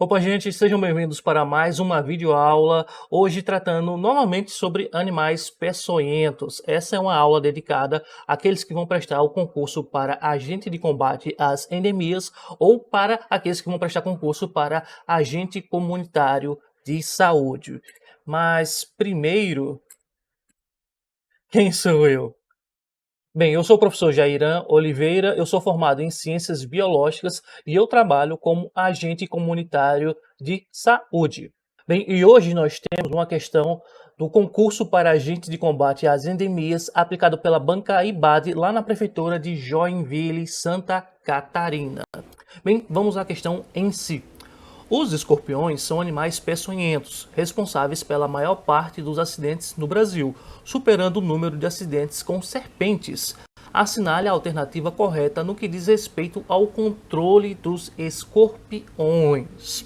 Opa, gente, sejam bem-vindos para mais uma videoaula, hoje tratando novamente sobre animais peçonhentos. Essa é uma aula dedicada àqueles que vão prestar o concurso para agente de combate às endemias ou para aqueles que vão prestar concurso para agente comunitário de saúde. Mas primeiro, quem sou eu? Bem, eu sou o professor Jairan Oliveira, eu sou formado em Ciências Biológicas e eu trabalho como agente comunitário de saúde. Bem, e hoje nós temos uma questão do concurso para agente de combate às endemias aplicado pela banca IBAD lá na prefeitura de Joinville, Santa Catarina. Bem, vamos à questão em si. Os escorpiões são animais peçonhentos, responsáveis pela maior parte dos acidentes no Brasil, superando o número de acidentes com serpentes. Assinale a alternativa correta no que diz respeito ao controle dos escorpiões.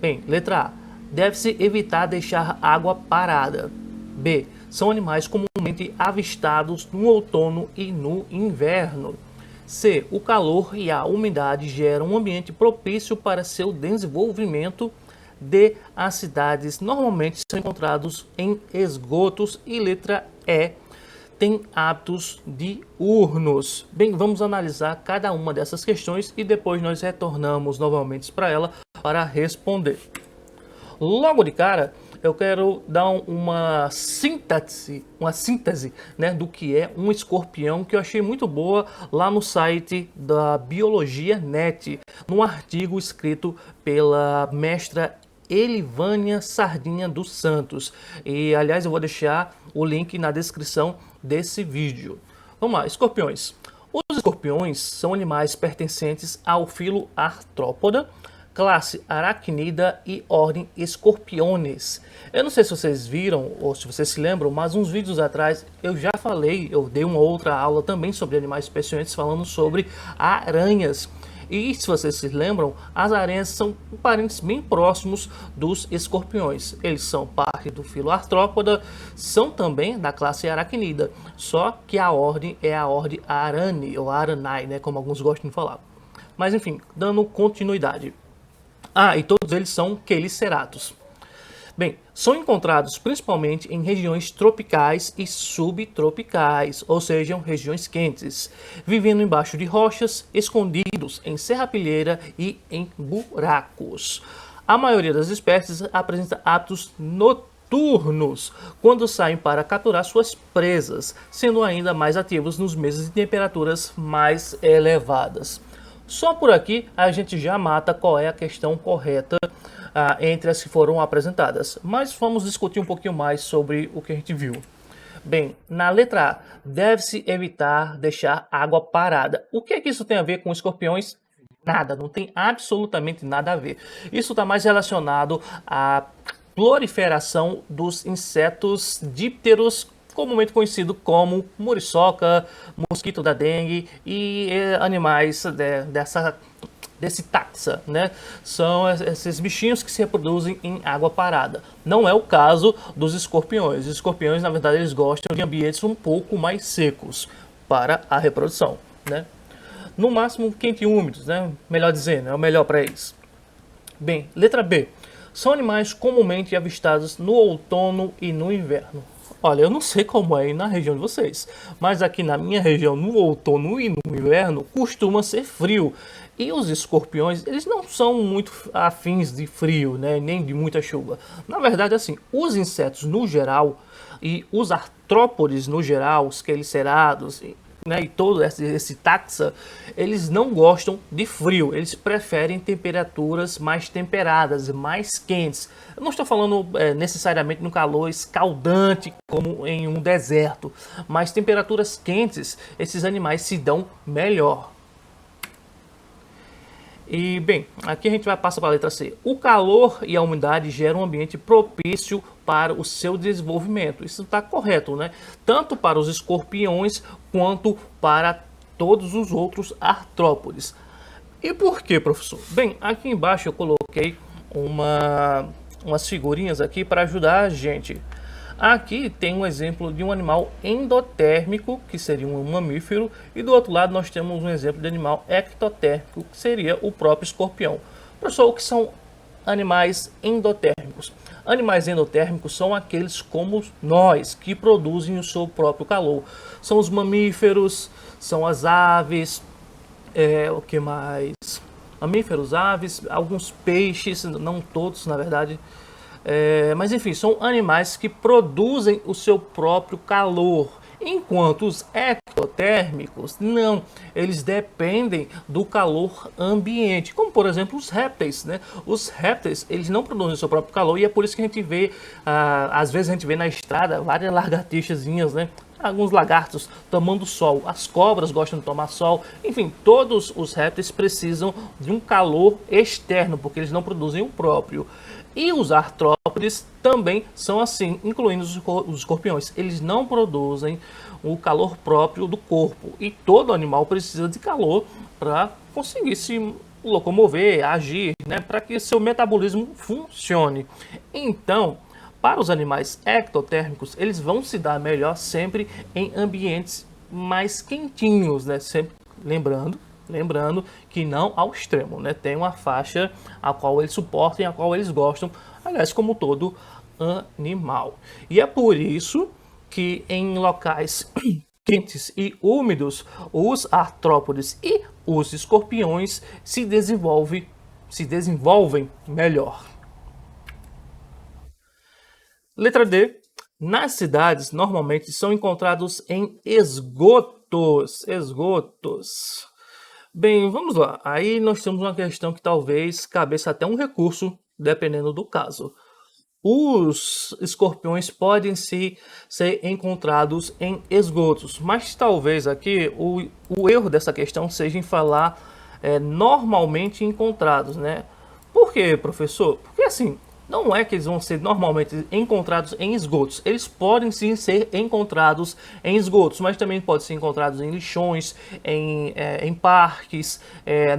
Bem, letra A. Deve-se evitar deixar água parada. B. São animais comumente avistados no outono e no inverno. C. O calor e a umidade geram um ambiente propício para seu desenvolvimento. D. As cidades normalmente são encontrados em esgotos. E letra E. Tem hábitos diurnos. Bem, vamos analisar cada uma dessas questões e depois nós retornamos novamente para ela para responder. Logo de cara, eu quero dar uma síntese, né, do que é um escorpião, que eu achei muito boa lá no site da Biologia Net, num artigo escrito pela mestra Elivânia Sardinha dos Santos. E, aliás, eu vou deixar o link na descrição desse vídeo. Vamos lá, escorpiões. Os escorpiões são animais pertencentes ao filo Arthropoda, classe Arachnida e ordem Scorpiones. Eu não sei se vocês viram ou se vocês se lembram, mas uns vídeos atrás eu já falei, eu dei uma outra aula também sobre animais peçonhentos falando sobre aranhas. E se vocês se lembram, as aranhas são parentes bem próximos dos escorpiões. Eles são parte do filo Arthrópoda, são também da classe Arachnida, só que a ordem é a ordem Arani, ou Aranae, né, como alguns gostam de falar. Mas enfim, dando continuidade. E todos eles são queliceratos. Bem, são encontrados principalmente em regiões tropicais e subtropicais, ou seja, regiões quentes, vivendo embaixo de rochas, escondidos em serrapilheira e em buracos. A maioria das espécies apresenta hábitos noturnos, quando saem para capturar suas presas, sendo ainda mais ativos nos meses de temperaturas mais elevadas. Só por aqui a gente já mata qual é a questão correta entre as que foram apresentadas. Mas vamos discutir um pouquinho mais sobre o que a gente viu. Bem, na letra A, deve-se evitar deixar água parada. O que é que isso tem a ver com escorpiões? Nada, não tem absolutamente nada a ver. Isso está mais relacionado à proliferação dos insetos dípteros, comumente conhecido como muriçoca, mosquito da dengue e animais desse taxa, né? São esses bichinhos que se reproduzem em água parada. Não é o caso dos escorpiões. Os escorpiões, na verdade, eles gostam de ambientes um pouco mais secos para a reprodução, né? No máximo quente e úmidos, né? Melhor dizendo, é o melhor para eles. Bem, letra B. São animais comumente avistados no outono e no inverno. Olha, eu não sei como é aí na região de vocês, mas aqui na minha região, no outono e no inverno, costuma ser frio. E os escorpiões, eles não são muito afins de frio, né, nem de muita chuva. Na verdade, assim, os insetos no geral e os artrópodes no geral, os quelicerados, né, e todo esse taxa, eles não gostam de frio, eles preferem temperaturas mais temperadas, mais quentes. Eu não estou falando necessariamente no calor escaldante como em um deserto, mas temperaturas quentes, esses animais se dão melhor. E bem, aqui a gente vai passar para a letra C. O calor e a umidade geram um ambiente propício para o seu desenvolvimento. Isso está correto, né? Tanto para os escorpiões quanto para todos os outros artrópodes. E por que, professor? Bem, aqui embaixo eu coloquei umas figurinhas aqui para ajudar a gente. Aqui tem um exemplo de um animal endotérmico, que seria um mamífero, e do outro lado nós temos um exemplo de animal ectotérmico, que seria o próprio escorpião. Professor, o que são animais endotérmicos. Animais endotérmicos são aqueles como nós, que produzem o seu próprio calor. São os mamíferos, são as aves, o que mais? Mamíferos, aves, alguns peixes, não todos na verdade. Mas enfim, são animais que produzem o seu próprio calor. Enquanto os ectotérmicos, não, eles dependem do calor ambiente, como por exemplo os répteis, né? Os répteis, eles não produzem o seu próprio calor e é por isso que a gente vê, às vezes a gente vê na estrada várias lagartixazinhas, né? Alguns lagartos tomando sol, as cobras gostam de tomar sol, enfim, todos os répteis precisam de um calor externo, porque eles não produzem o próprio. E os artrópodes também são assim, incluindo os escorpiões. Eles não produzem o calor próprio do corpo. E todo animal precisa de calor para conseguir se locomover, agir, né? Para que seu metabolismo funcione. Então, para os animais ectotérmicos, eles vão se dar melhor sempre em ambientes mais quentinhos, né? Sempre lembrando que não ao extremo, né? Tem uma faixa a qual eles suportam e a qual eles gostam, aliás, como todo animal. E é por isso que em locais quentes e úmidos, os artrópodes e os escorpiões se desenvolvem melhor. Letra D. Nas cidades, normalmente são encontrados em esgotos. Bem, vamos lá. Aí nós temos uma questão que talvez cabesse até um recurso, dependendo do caso. Os escorpiões podem ser encontrados em esgotos, mas talvez aqui o erro dessa questão seja em falar normalmente encontrados, né? Por quê, professor? Porque assim, não é que eles vão ser normalmente encontrados em esgotos. Eles podem sim ser encontrados em esgotos, mas também podem ser encontrados em lixões, em parques,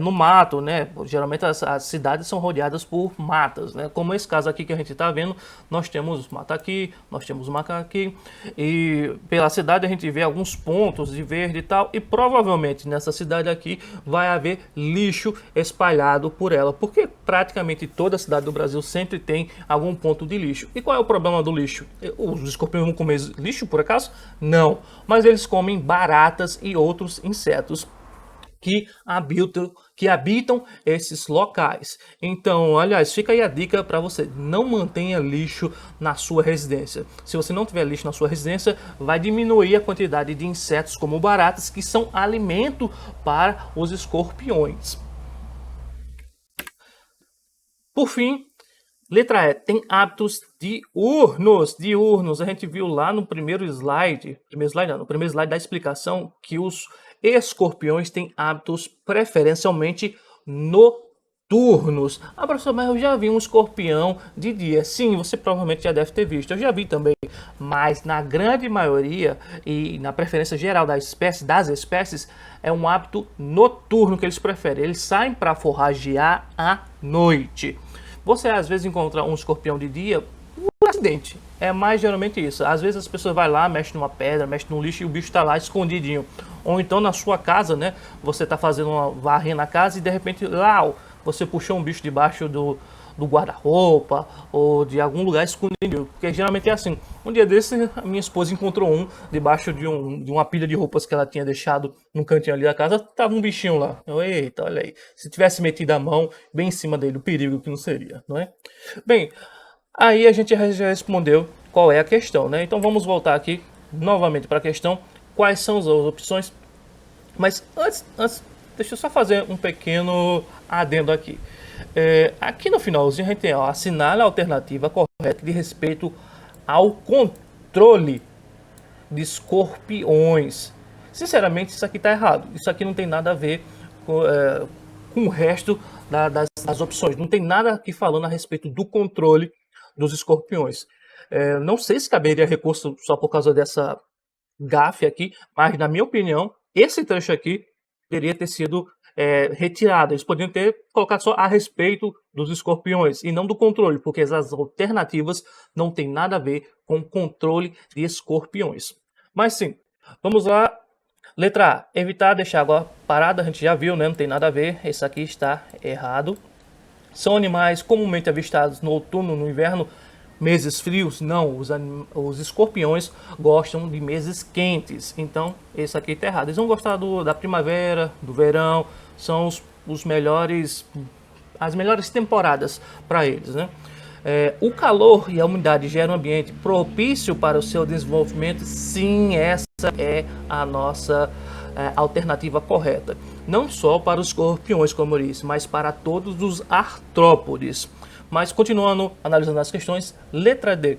no mato, né? Geralmente as cidades são rodeadas por matas, né? Como esse caso aqui que a gente está vendo, nós temos mata aqui, nós temos maca aqui, e pela cidade a gente vê alguns pontos de verde e tal, e provavelmente nessa cidade aqui vai haver lixo espalhado por ela, porque praticamente toda a cidade do Brasil sempre tem algum ponto de lixo. E qual é o problema do lixo? Os escorpiões vão comer lixo por acaso? Não, mas eles comem baratas e outros insetos que habitam esses locais. Então, aliás, fica aí a dica para você: não mantenha lixo na sua residência. Se você não tiver lixo na sua residência, vai diminuir a quantidade de insetos como baratas, que são alimento para os escorpiões. Por fim, letra E, tem hábitos diurnos. A gente viu lá no primeiro slide da explicação, que os escorpiões têm hábitos preferencialmente noturnos. Ah, professor, mas eu já vi um escorpião de dia. Sim, você provavelmente já deve ter visto. Eu já vi também. Mas na grande maioria e na preferência geral das espécies, é um hábito noturno que eles preferem. Eles saem para forragear à noite. Você às vezes encontra um escorpião de dia por acidente. É mais geralmente isso. Às vezes as pessoas vão lá, mexem numa pedra, mexem num lixo e o bicho está lá escondidinho. Ou então na sua casa, né? Você está fazendo uma varrendo na casa e de repente lá você puxou um bicho debaixo do guarda-roupa ou de algum lugar escondido. Porque geralmente é assim. Um dia desse, a minha esposa encontrou um debaixo de uma pilha de roupas que ela tinha deixado no cantinho ali da casa. Tava um bichinho lá. Eita, olha aí. Se tivesse metido a mão bem em cima dele, o perigo que não seria, não é? Bem, aí a gente já respondeu qual é a questão, né? Então vamos voltar aqui novamente para a questão. Quais são as opções? Mas antes, deixa eu só fazer um pequeno adendo aqui. Aqui no finalzinho a gente tem, assinale a alternativa correta de respeito ao controle de escorpiões. Sinceramente, isso aqui está errado. Isso aqui não tem nada a ver com o resto das opções. Não tem nada aqui falando a respeito do controle dos escorpiões. Não sei se caberia recurso só por causa dessa gafe aqui, mas na minha opinião, esse trecho aqui deveria ter sido retirado. Eles poderiam ter colocado só a respeito dos escorpiões e não do controle, porque as alternativas não tem nada a ver com controle de escorpiões. Mas sim, vamos lá. Letra A, evitar deixar água parada, a gente já viu, né? Não tem nada a ver, esse aqui está errado. São animais comumente avistados no outono, no inverno, meses frios? Não, os escorpiões gostam de meses quentes. Então, esse aqui está errado. Eles vão gostar da primavera, do verão, são os melhores, as melhores temporadas para eles, né? O calor e a umidade geram um ambiente propício para o seu desenvolvimento? Sim, essa é a nossa alternativa correta. Não só para os escorpiões, como eu disse, mas para todos os artrópodes. Mas continuando analisando as questões, letra D.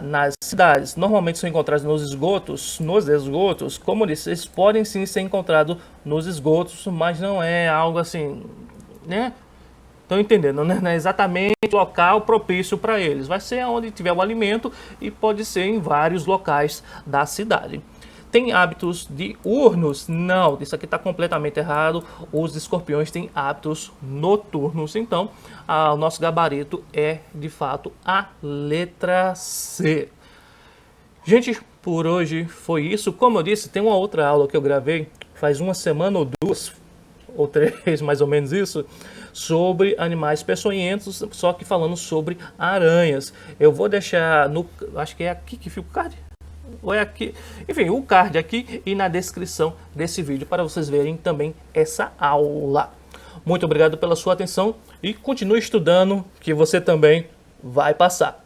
Nas cidades, normalmente são encontrados nos esgotos, como eu disse, eles podem sim ser encontrados nos esgotos, mas não é algo assim, né? Estão entendendo, né? Não é exatamente o local propício para eles. Vai ser onde tiver o alimento e pode ser em vários locais da cidade. Tem hábitos diurnos? Não, isso aqui está completamente errado. Os escorpiões têm hábitos noturnos. Então, o nosso gabarito é, de fato, a letra C. Gente, por hoje foi isso. Como eu disse, tem uma outra aula que eu gravei faz uma semana ou duas, ou três, mais ou menos isso, sobre animais peçonhentos, só que falando sobre aranhas. Eu vou deixar no... acho que é aqui que fica o card. Ou é aqui, enfim, o card aqui e na descrição desse vídeo para vocês verem também essa aula. Muito obrigado pela sua atenção e continue estudando que você também vai passar.